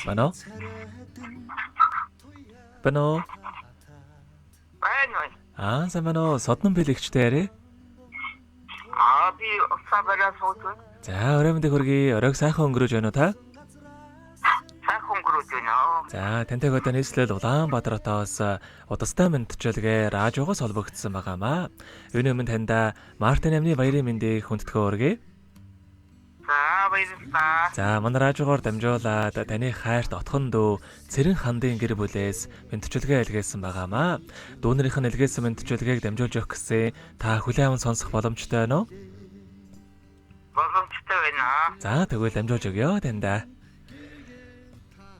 Бано. Бано. Самано содном бэлэгчтэй ярэ. Би усабараа сууж. За өрөөмөнд хүргэе. Оройг сайхан өнгөрөөж байна уу та? Сайхан өнгөрөөж байна. За тантай одоо нийслэл Улаанбаатар хотоос удастай мэдчилгээ радиогоос холбогдсон байгаамаа. Үүний өмнө таньда Мартин амны баярын мэндийг хүндэтгэн өргөе. Баярлалаа. За манай радиогоор дамжуулаад таны хайрт отхон дүү Цэрэн хандын гэр бүлээс мэдчилгээ илгээсэн байгаамаа. Дүүнэрийнх нь илгээсэн мэдчилгээг дамжуулж өгөх гэсэн та хүлээн аван сонсох боломжтой байна уу? Боломжтой байна. За тэгвэл дамжуулж өгье таньда.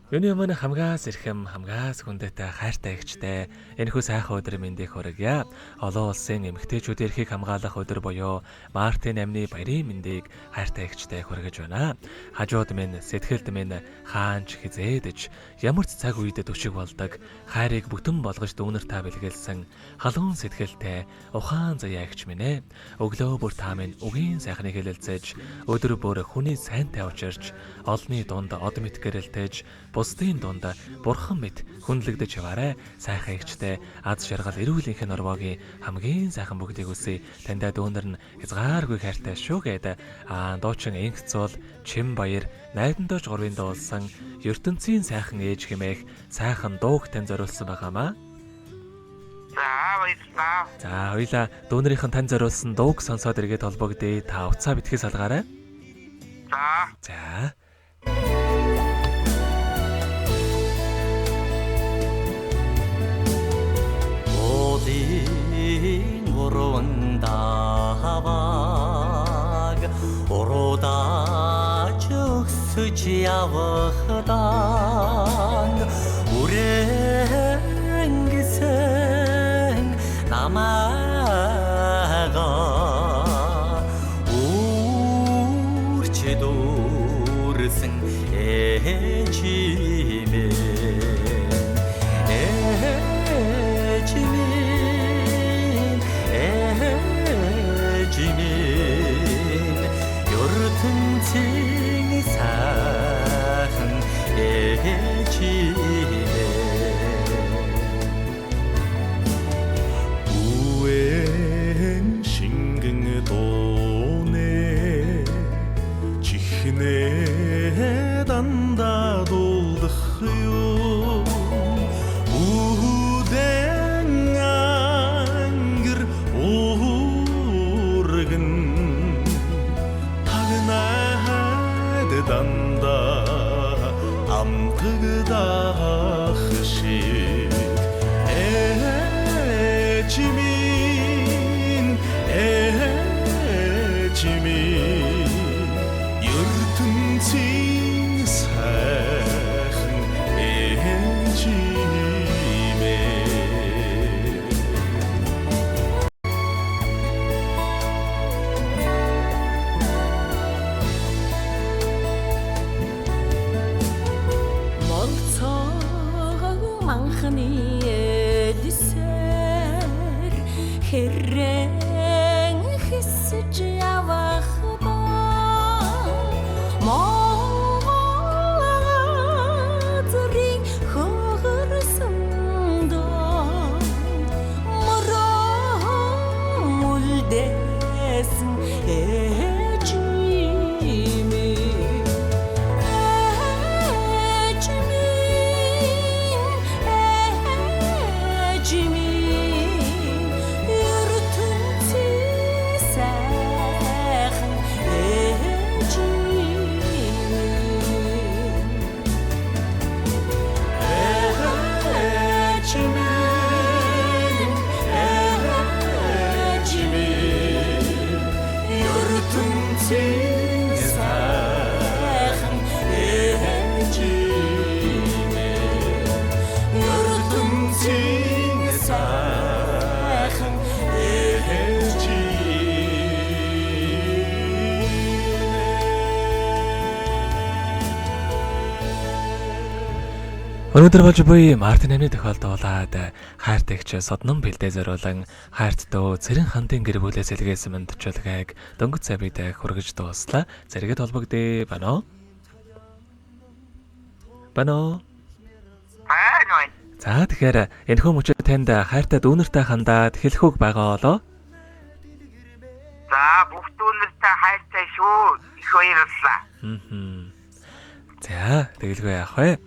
Юуны өмнө хамгаас ирхэм хамгаас хүндэтэй хайртай эгчтэй энэхүү сайхан өдөр мэндийг хүргье. Олон улсын эмэгтэйчүүд эрхийг хамгаалах өдөр буюу Мартин амны баярын мэндийг хайртай эгчтэй хүргэж байна. Хажууд минь сэтгэлд минь хаанч хизээдэж ямар ч цаг үед төшиг болдог хайрыг бүтэн болгож дүүнэр та бэлгэлсэн халуун сэтгэлтэй ухаан заяа эгч минь ээ. Өглөө бүр та минь үгийн сайхныг хэлэлцэж өдөр бүр хүний сайнтай учирч олны дунд од мэт гэрэлтэж бусдын дунд бурхан мэт хүнлэгдэж яваарэ. Сайхан эгчтэй аз жаргал эрүүлийнхэн орвогийн хамгийн сайхан бүгдийг үсэ. Таньда дүүнэр нь хязгааргүй хайртай шүү гээд дуучин Энхцул Чим баяр найдандаж гурвын дуулсан ертөнцийн сайхан ээж хэмээх сайхан дууг тань зориулсан байгаамаа. Баярлалаа. За хоёлаа дүүнэрийнхэн тань зориулсан дууг сонсоод эргээд холбогдъё. Та уцаа битгий салгаарай. За. 오른다방 오로다 죽수지 야워하단 우랭기생 남아가 우르치도르생 애지메 요르튼칭 사흥 애지메 우엔 신긍 도네 지히네 단다 돌드흐요 우댕안글 오르근 단다 암흑다 흐시 애지민 열등칭 사흥 애지민 хэрэг хэсэж явахдаа Монголын хөрсөндөө мором үлдээсэн Өнөөдөр болж буй Мартин амны тохиолдуулаад хайртай эгч содном бэлдээ зориулан хайрт дөө Цэрэн хандын гэр бүлээс илгээсэн мэдчилгээг дөнгөж цай бидээ хүргэж дууслаа. Зэрэгэд холбогдъё байна уу? Бано. байна. За тэгэхээр энэхүү мөчөд танд хайртай дүүнэртэй хандаад хэлэх үг байгаа болоо. За бүх дүүнэртэй хайртай шүү. Их баярлалаа. За тэгэлгүй яах вэ?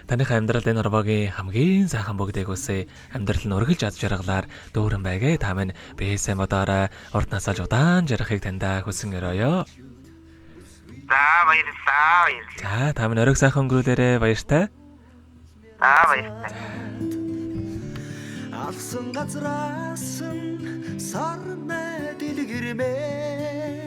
Таних амьдралд энэ орбогийн хамгийн сайхан бүгдийг үсэ амьдрал нь өргөлж ад жаргалаар дүүрэн байгээ та минь бээсээ модоорой урд насалж удаан жарахыг тандаа хүсэн өрөөё. За баярлалаа. За та минь ориг сайхан өнгөрүүлээрэ баяртай. За баярлалаа. алсан газраас нь сарна дэлгэрмээ